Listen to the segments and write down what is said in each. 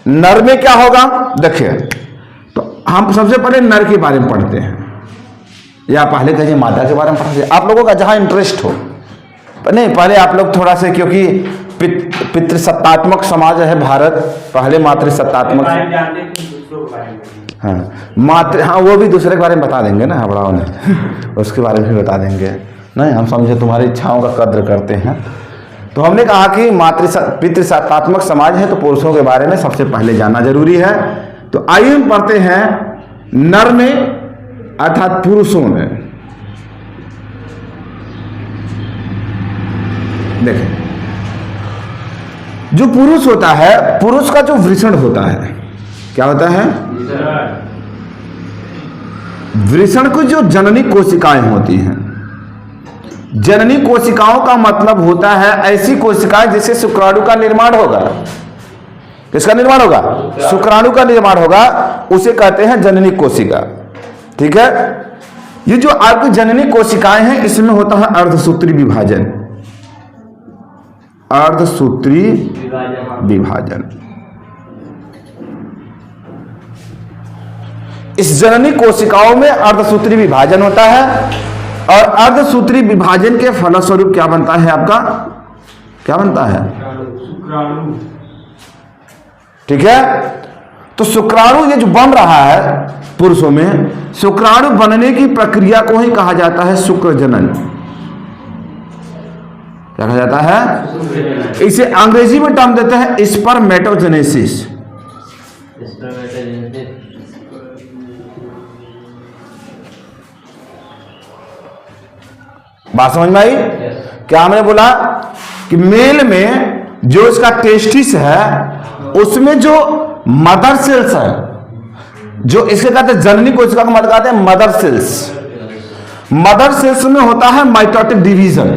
नर में क्या होगा, देखिए, तो हम सबसे पहले नर के बारे में पढ़ते हैं, या पहले कहिए मादा के बारे में पढ़ते हैं, आप लोगों का जहां इंटरेस्ट हो। नहीं, पहले आप लोग थोड़ा से, क्योंकि पितृसत्तात्मक समाज है भारत, पहले मातृसत्तात्मक, हाँ मातृ, हाँ वो भी दूसरे के बारे में बता देंगे ना बड़ाओं ने उसके बारे में भी बता देंगे। नहीं, हम समझे तुम्हारी इच्छाओं का कद्र करते हैं। तो हमने कहा कि पितृसत्तात्मक समाज है, तो पुरुषों के बारे में सबसे पहले जानना जरूरी है। तो आइए हम पढ़ते हैं नर में, अर्थात पुरुषों में। देखें, जो पुरुष होता है, पुरुष का जो वृषण होता है, क्या होता है, वृषण को जो जननी कोशिकाएं होती हैं, जननी कोशिकाओं का मतलब होता है ऐसी कोशिकाएं जिससे शुक्राणु का निर्माण होगा। किसका निर्माण होगा, शुक्राणु का निर्माण होगा, उसे कहते हैं जननी कोशिका। ठीक है, ये जो आपकी जननी कोशिकाएं हैं, इसमें होता है अर्धसूत्री विभाजन, अर्धसूत्री विभाजन। इस जननी कोशिकाओं में अर्धसूत्री विभाजन होता है, और अर्धसूत्री विभाजन के फलस्वरूप क्या बनता है आपका, क्या बनता है, शुक्राणु। ठीक है, तो शुक्राणु ये जो बन रहा है पुरुषों में, शुक्राणु बनने की प्रक्रिया को ही कहा जाता है शुक्र जनन। क्या कहा जाता है, इसे अंग्रेजी में टर्म देते हैं स्पर्मेटोजेनेसिस। बात समझ में आई? क्या हमने बोला कि मेल में जो इसका टेस्टिस है, उसमें जो मदर सेल्स है, जो इसके कहते हैं जननी कोशिका को मतलब कहते हैं मदर सेल्स। मदर सेल्स में होता है माइटोटिक डिवीजन,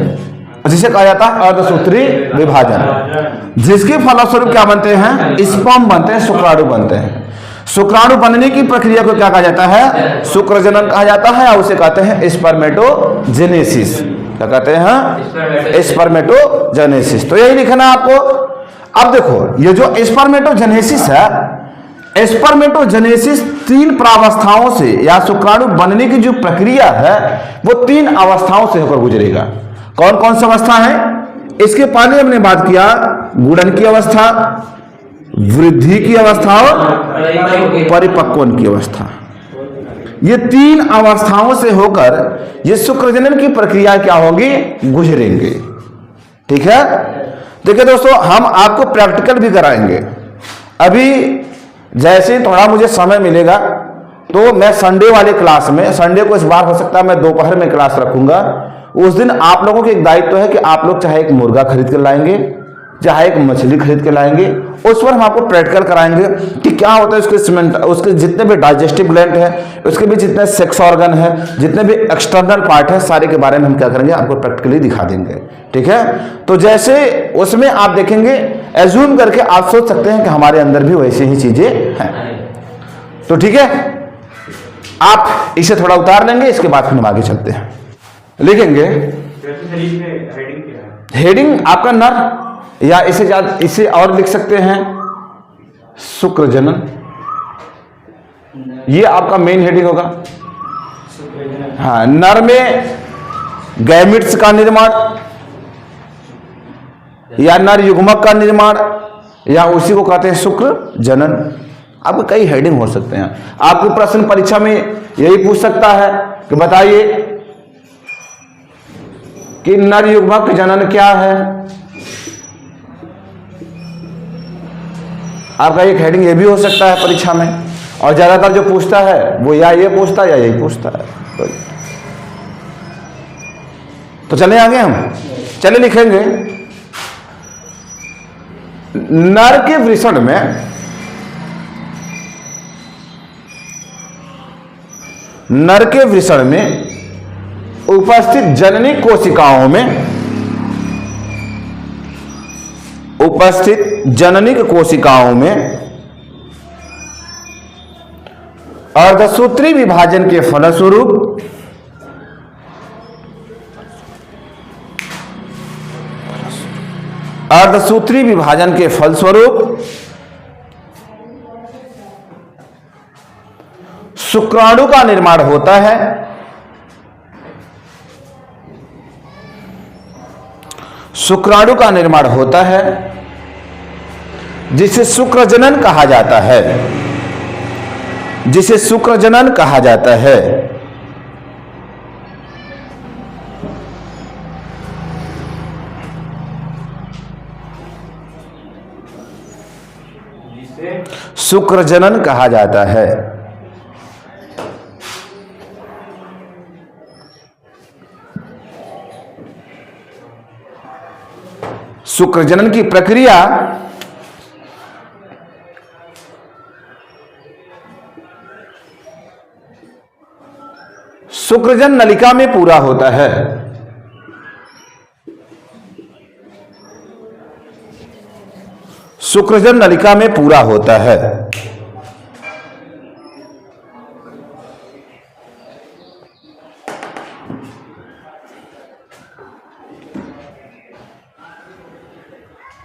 जिसे कहा जाता है अर्धसूत्री विभाजन, जिसके फलस्वरूप क्या बनते हैं, स्पर्म बनते हैं, शुक्राणु बनते हैं। शुक्राणु बनने की प्रक्रिया को क्या कहा जाता है, शुक्र जनन कहा जाता है, या उसे कहते हैं स्पर्मेटोजेनेसिस। क्या कहते हैं, स्पर्मेटोजेनेसिस। तो यही लिखना है आपको। अब देखो, ये जो स्पर्मेटोजेनेसिस है, स्पर्मेटोजेनेसिस 3 प्रावस्थाओं से, या शुक्राणु बनने की जो प्रक्रिया है वो 3 अवस्थाओं से होकर गुजरेगा। कौन कौन सी अवस्था है, इसके पहले हमने बात किया गुणन की अवस्था, वृद्धि की अवस्था और परिपक्वन की अवस्था। ये 3 अवस्थाओं से होकर ये शुक्रजनन की प्रक्रिया क्या होगी, गुजरेंगे। ठीक है, देखिए दोस्तों, हम आपको प्रैक्टिकल भी कराएंगे। अभी जैसे थोड़ा मुझे समय मिलेगा तो मैं संडे वाले क्लास में, संडे को इस बार हो सकता है मैं दोपहर में क्लास रखूंगा। उस दिन आप लोगों के एक दायित्व है कि आप लोग चाहे एक मुर्गा खरीद कर लाएंगे, चाहे एक मछली खरीद के लाएंगे, उस पर हम आपको प्रैक्टिकल कराएंगे कि क्या होता है उसके जितने भी डाइजेस्टिव ग्लैंड है, उसके भी जितने सेक्स ऑर्गन है, जितने भी एक्सटर्नल पार्ट है, सारे के बारे में हम क्या करेंगे, आपको प्रैक्टिकली दिखा देंगे। ठीक है, तो जैसे उसमें आप देखेंगे, एज्यूम करके आप सोच सकते हैं कि हमारे अंदर भी वैसी ही चीजें हैं। तो ठीक है, आप इसे थोड़ा उतार लेंगे, इसके बाद फिर हम आगे चलते हैं। लिखेंगे हेडिंग आपका नर, या इसे और लिख सकते हैं शुक्र जनन। ये आपका मेन हेडिंग होगा। हाँ, नर में गैमिट्स का निर्माण, या नर युग्मक का निर्माण, या उसी को कहते हैं शुक्र जनन। आपको कई हेडिंग हो सकते हैं। आपको प्रश्न परीक्षा में यही पूछ सकता है कि बताइए कि नर युग्मक जनन क्या है। आपका एक हेडिंग ये भी हो सकता है परीक्षा में, और ज्यादातर जो पूछता है वो या ये पूछता है या यही पूछता है। तो चले आगे, हम चले लिखेंगे नर के वृषण में, नर के वृषण में उपस्थित जननी कोशिकाओं में, उपस्थित जननिक कोशिकाओं में अर्धसूत्री विभाजन के फलस्वरूप अर्धसूत्री विभाजन के फलस्वरूप शुक्राणु का निर्माण होता है। शुक्राणु का निर्माण होता है जिसे शुक्रजनन कहा जाता है, जिसे शुक्रजनन कहा जाता है। शुक्रजनन कहा जाता है। शुक्रजनन की प्रक्रिया शुक्रजन नलिका में पूरा होता है। शुक्रजन नलिका में पूरा होता है।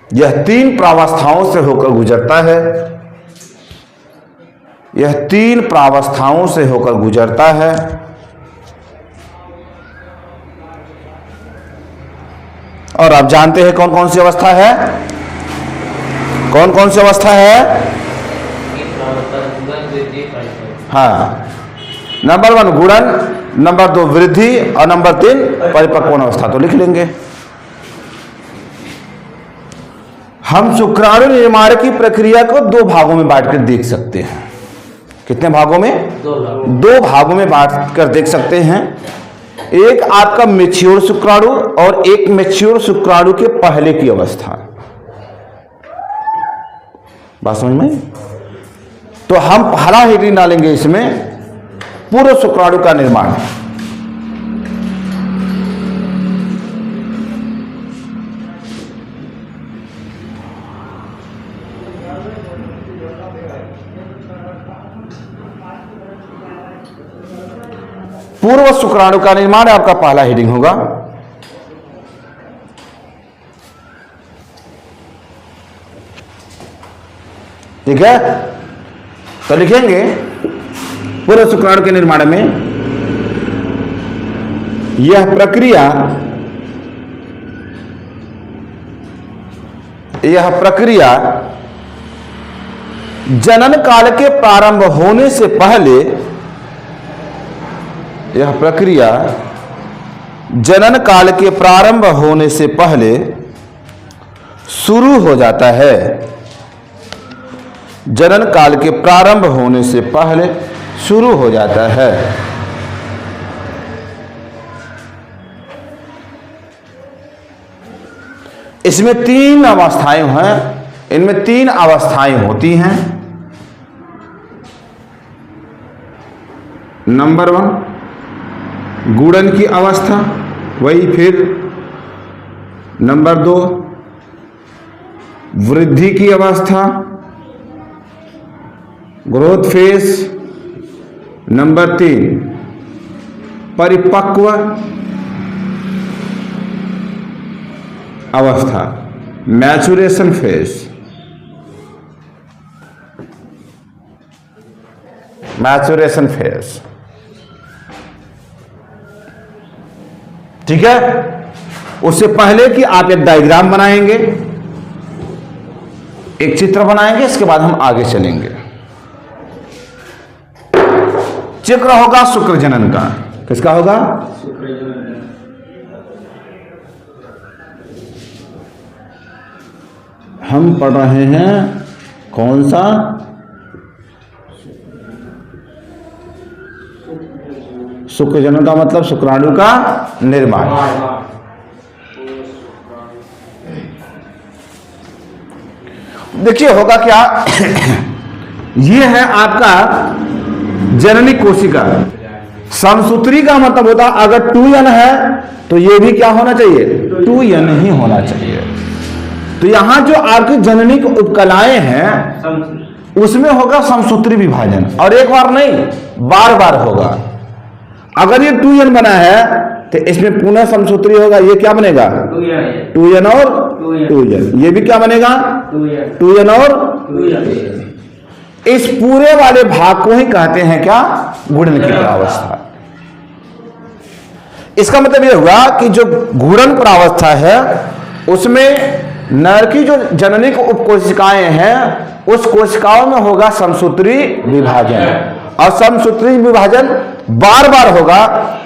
यह 3 प्रावस्थाओं से होकर गुजरता है। यह 3 प्रावस्थाओं से होकर गुजरता है। और आप जानते हैं कौन कौन सी अवस्था है? कौन कौन सी अवस्था है? हाँ, नंबर 1 गुणन, नंबर 2 वृद्धि और नंबर 3 परिपक्वन अवस्था। तो लिख लेंगे। हम शुक्राणु निर्माण की प्रक्रिया को 2 भागों में बांटकर देख सकते हैं। कितने भागों में? 2 भागों में बांटकर देख सकते हैं। एक आपका मैच्योर शुक्राणु और एक मैच्योर शुक्राणु के पहले की अवस्था। बात समझ में? तो हम पहला हेडिंग डालेंगे इसमें पूर्व शुक्राणु का निर्माण। पूर्व शुक्राणु का निर्माण आपका पहला हेडिंग होगा। ठीक है, तो लिखेंगे पूर्व शुक्राणु के निर्माण में यह प्रक्रिया जनन काल के प्रारंभ होने से पहले, यह प्रक्रिया जनन काल के प्रारंभ होने से पहले शुरू हो जाता है। जनन काल के प्रारंभ होने से पहले शुरू हो जाता है। इसमें 3 अवस्थाएं हैं। इनमें 3 अवस्थाएं होती हैं। नंबर 1 गुणन की अवस्था, वही फिर नंबर 2 वृद्धि की अवस्था, ग्रोथ फेज, नंबर 3 परिपक्व अवस्था, मैचुरेशन फेज। मैचुरेशन फेज, ठीक है। उससे पहले कि आप एक डायग्राम बनाएंगे, एक चित्र बनाएंगे, इसके बाद हम आगे चलेंगे। चित्र होगा शुक्रजनन का। किसका होगा? हम पढ़ रहे हैं कौन सा? शुक्रजनन का मतलब शुक्राणु का निर्माण। देखिए होगा क्या ये है आपका जननी कोशिका। समसूत्री का मतलब होता है अगर 2n है तो ये भी क्या होना चाहिए? 2n ही होना चाहिए। तो यहां जो आपकी जननी उपकलाएं हैं उसमें होगा समसूत्री विभाजन, और एक बार नहीं बार बार होगा। अगर ये 2n बना है तो इसमें पुनः समसूत्री होगा। ये क्या बनेगा? 2n और 2n। ये भी क्या बनेगा? 2n और 2n। इस पूरे वाले भाग को ही कहते हैं क्या? गुणन की प्रावस्था। इसका मतलब यह हुआ कि जो गुणन प्रावस्था है उसमें नर की जो जननिक उपकोशिकाएं हैं उस कोशिकाओं में होगा समसूत्री विभाजन, और समसूत्री विभाजन बार बार होगा।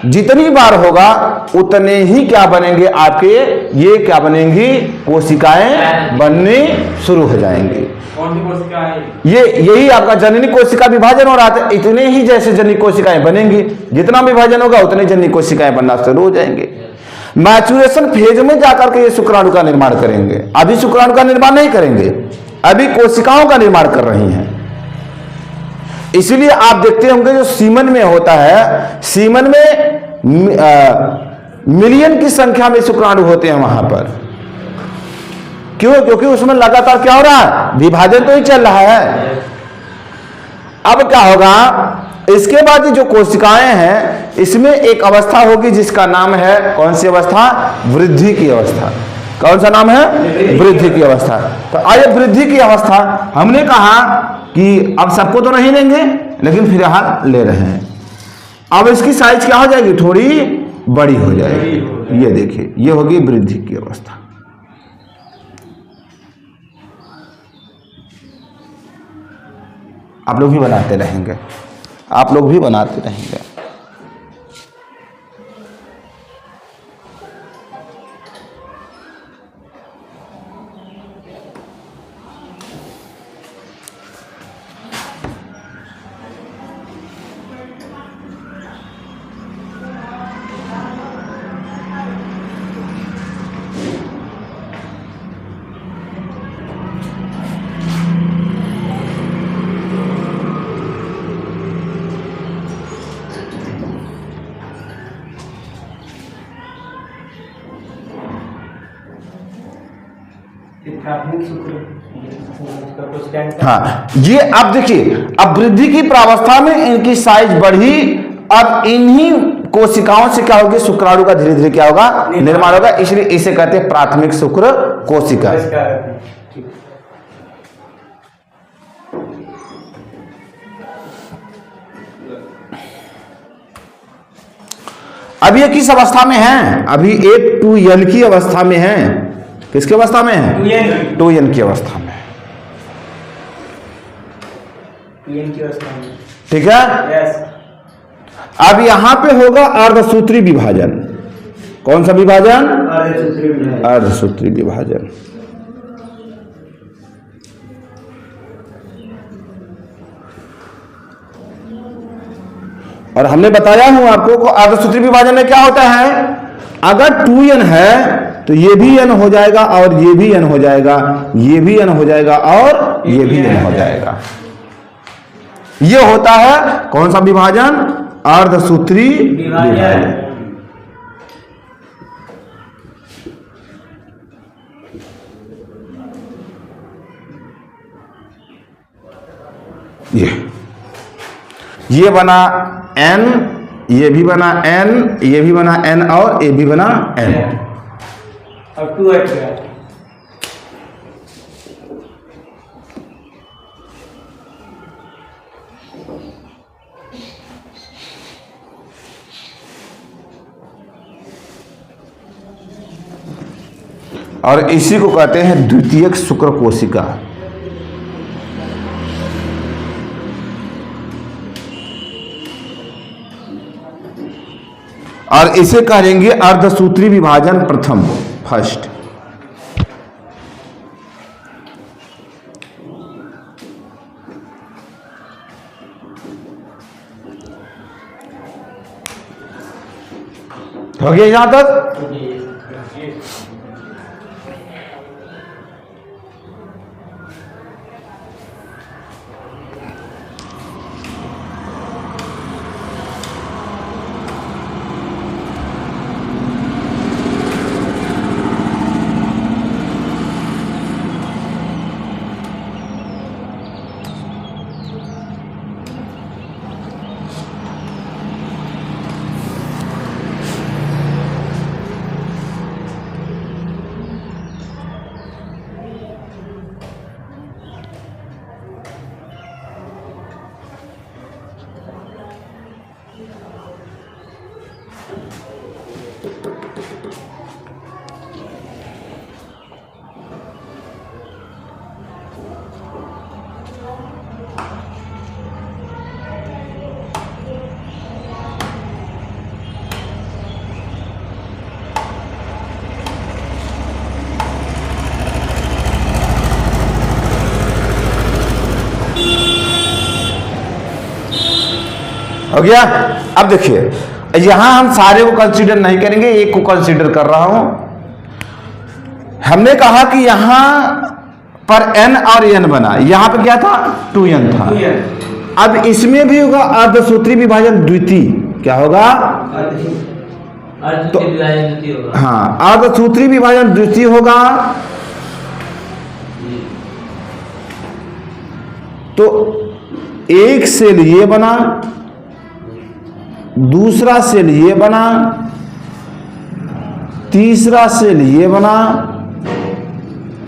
जितनी बार होगा उतने ही क्या बनेंगे आपके, ये क्या बनेंगी, कोशिकाएं बनने शुरू हो जाएंगी। कौन सी कोशिकाएं? ये यही आपका जननी कोशिका विभाजन हो रहा था। इतने ही जैसे जननी कोशिकाएं बनेंगी, जितना विभाजन होगा उतनी जननी कोशिकाएं बनना शुरू हो जाएंगे। मैच्यूरेशन फेज में जाकर के ये शुक्राणु का निर्माण करेंगे। अभी शुक्राणु का निर्माण नहीं करेंगे, अभी कोशिकाओं का निर्माण कर रही हैं। इसीलिए आप देखते होंगे जो सीमन में होता है, सीमन में मिलियन की संख्या में शुक्राणु होते हैं वहां पर। क्यों? क्योंकि उसमें लगातार क्या हो रहा है, विभाजन तो ही चल रहा है। अब क्या होगा, इसके बाद जो कोशिकाएं हैं इसमें एक अवस्था होगी जिसका नाम है, कौन सी अवस्था? वृद्धि की अवस्था। कौन सा नाम है? वृद्धि की अवस्था। तो आइए वृद्धि की अवस्था, हमने कहा कि अब सबको तो नहीं लेंगे लेकिन फिर यहां ले रहे हैं। अब इसकी साइज क्या हो जाएगी, थोड़ी बड़ी हो जाएगी। ये देखिए, ये होगी वृद्धि की अवस्था। आप लोग भी बनाते रहेंगे, आप लोग भी बनाते रहेंगे। हाँ, ये अब देखिए, अब वृद्धि की प्रावस्था में इनकी साइज बढ़ी और इन्हीं कोशिकाओं से क्या होगी, शुक्राणु का धीरे धीरे क्या होगा, निर्माण होगा। इसलिए इसे कहते हैं प्राथमिक शुक्र कोशिका। अभी ये किस अवस्था में है? अभी एक 2n की अवस्था में है। किसकी अवस्था में है? 2n की अवस्था में। ठीक है। अब यहां पे होगा अर्धसूत्री विभाजन। कौन सा विभाजन? अर्धसूत्री विभाजन। और हमने बताया हूं आपको को अर्धसूत्री विभाजन में क्या होता है, अगर 2n है तो ये भी n हो जाएगा और ये भी n हो जाएगा, ये भी n हो जाएगा और ये भी n हो जाएगा। ये होता है कौन सा विभाजन? अर्धसूत्री विभाजन। ये बना n, ये भी बना n, ये भी बना n और ये भी बना n। अब 2 हट गया। और इसी को कहते हैं द्वितीयक शुक्र कोशिका। और इसे कहेंगे अर्धसूत्री विभाजन प्रथम, फर्स्ट। हो गया यहां तक? हो गया। अब देखिए यहां हम सारे को कंसीडर नहीं करेंगे, एक को कंसीडर कर रहा हूं। हमने कहा कि यहां पर n और n बना, यहां पे क्या था 2n था। अब इसमें भी होगा अर्धसूत्री विभाजन द्वितीय, क्या होगा तो हाँ अर्धसूत्री विभाजन द्वितीय होगा। तो एक सेल ये बना, दूसरा सेल ये बना, तीसरा सेल ये बना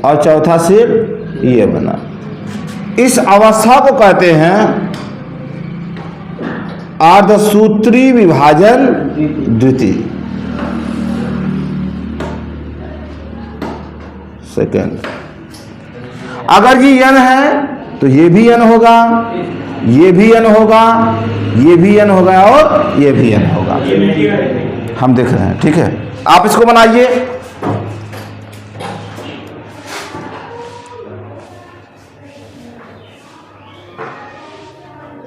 और चौथा सेल ये बना। इस अवस्था को कहते हैं अर्धसूत्री विभाजन द्वितीय। सेकेंड, अगर ये n है तो ये भी n होगा, ये भी n होगा, ये भी n होगा और ये भी n होगा। हम देख रहे हैं, ठीक है। आप इसको बनाइए।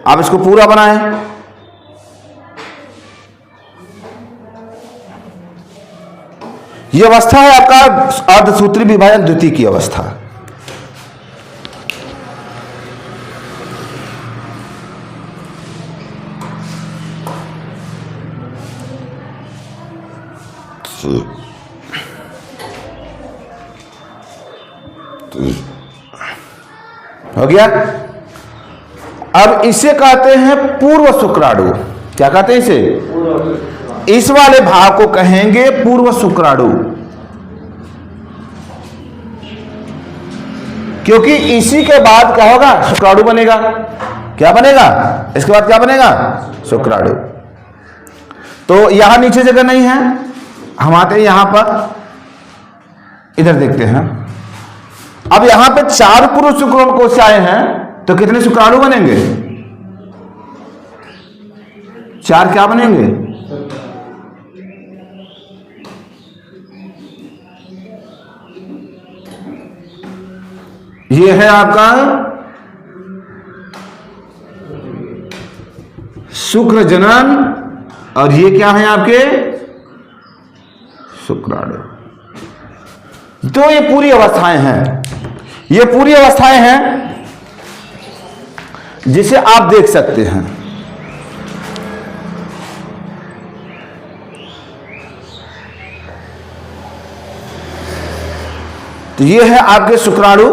आप इसको पूरा बनाएं। यह अवस्था है आपका अर्धसूत्री विभाजन द्वितीय की अवस्था। हो गया। अब इसे कहते हैं पूर्व शुक्राणु। क्या कहते हैं इसे? इस वाले भाग को कहेंगे पूर्व शुक्राणु, क्योंकि इसी के बाद क्या होगा शुक्राणु बनेगा। क्या बनेगा इसके बाद? क्या बनेगा? शुक्राणु। तो यहां नीचे जगह नहीं है, हम आते हैं यहां पर, इधर देखते हैं। अब यहां पे 4 पूर्व शुक्राणु कोशिकाएं हैं, तो कितने शुक्राणु बनेंगे? 4 क्या बनेंगे? ये है आपका शुक्र जनन और ये क्या है आपके शुक्राणु। तो ये पूरी अवस्थाएं हैं, ये पूरी अवस्थाएं हैं जिसे आप देख सकते हैं। तो ये है आपके शुक्राणु।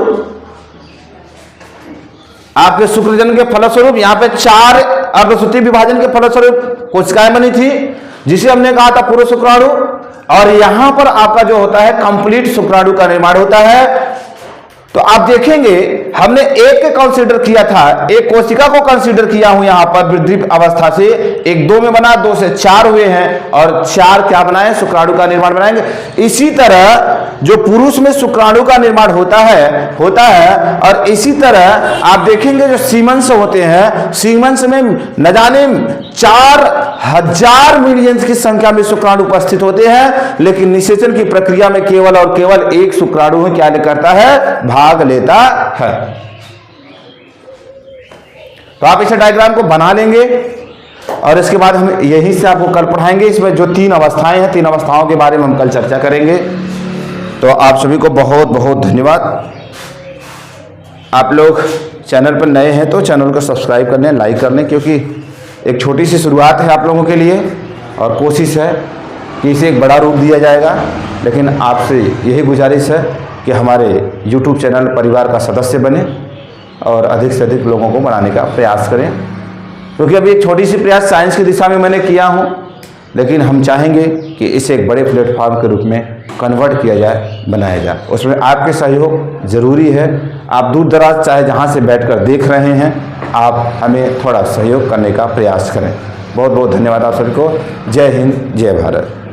आपके शुक्रजन के फलस्वरूप यहां पे 4 अर्धसूत्री विभाजन के फलस्वरूप कोशिकाएं बनी थी, जिसे हमने कहा था पूर्व शुक्राणु। और यहां पर आपका जो होता है कंप्लीट शुक्राणु का निर्माण होता है। तो आप देखेंगे हमने एक के कंसीडर किया था, एक कोशिका को कंसीडर किया हूं यहां पर वृद्धि अवस्था से। 1 2 में बना, 2 से 4 हुए हैं और 4 क्या बनाए? शुक्राणु का निर्माण बनाएंगे। इसी तरह जो पुरुष में शुक्राणु का निर्माण होता है और इसी तरह आप देखेंगे जो सीमंस होते हैं, सीमंस में न जाने 4000 मिलियन की संख्या में शुक्राणु उपस्थित होते हैं, लेकिन निषेचन की प्रक्रिया में केवल और केवल एक शुक्राणु में क्या करता है? भाग लेता है। तो आप इस डायग्राम को बना लेंगे और इसके बाद हम यहीं से आपको कल पढ़ाएंगे। इसमें जो 3 अवस्थाएं हैं, 3 अवस्थाओं के बारे में हम कल चर्चा करेंगे। तो आप सभी को बहुत बहुत धन्यवाद। आप लोग चैनल पर नए हैं तो चैनल को सब्सक्राइब कर लें, लाइक कर लें, क्योंकि एक छोटी सी शुरुआत है आप लोगों के लिए और कोशिश है कि इसे एक बड़ा रूप दिया जाएगा। लेकिन आपसे यही गुजारिश है कि हमारे YouTube चैनल परिवार का सदस्य बने और अधिक से अधिक लोगों को बनाने का प्रयास करें, क्योंकि अभी एक छोटी सी प्रयास साइंस की दिशा में मैंने किया हूँ, लेकिन हम चाहेंगे कि इसे एक बड़े प्लेटफॉर्म के रूप में कन्वर्ट किया जाए, बनाया जाए। उसमें आपके सहयोग ज़रूरी है। आप दूर दराज चाहे जहाँ से बैठकर देख रहे हैं, आप हमें थोड़ा सहयोग करने का प्रयास करें। बहुत बहुत धन्यवाद आप सभी को। जय हिंद, जय भारत।